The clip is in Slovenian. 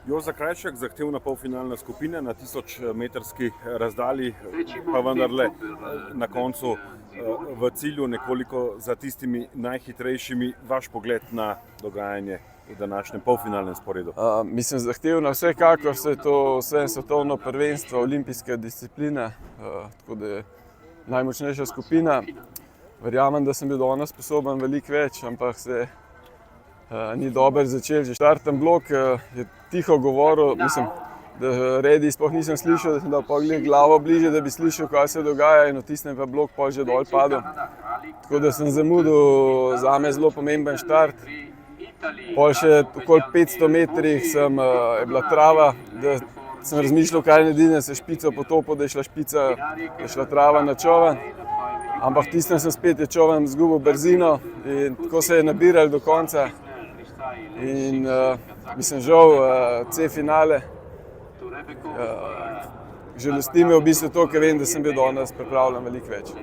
Joža Krajček, zahtevna polfinalna skupina na 1000-metrski razdalji, pa vendarle na koncu v cilju nekoliko za tistimi najhitrejšimi. Vaš pogled na dogajanje v današnjem polfinalnem sporedu? Mislim, zahtevna vsekakor, se je to vse svetovno prvenstvo, olimpijska disciplina, tako da je najmočnejša skupina. Verjamem, da sem bil danes sposoben veliko več, ampak se ni dobro začel. Že štarten blok je tiho govoril, mislim, da redi sploh nisem slišal, da sem dal pogled glavo bliže, da bi slišal, kaj se dogaja, in vtisnem pa blok pol že dol padel. Tako da sem zamudil zame zelo pomemben štart. Pol še okoli 500 metrih je bila trava, da sem razmišljal, kaj naredim, da se špico potopil, da je šla trava na čovan. Ampak tistem sem spet je čovan izgubil brzino in tako se je nabiral do konca. In mislim, žal C finale. Žalosti me v bistvu to, ker vem, da sem bil danes pripravljen veliko več.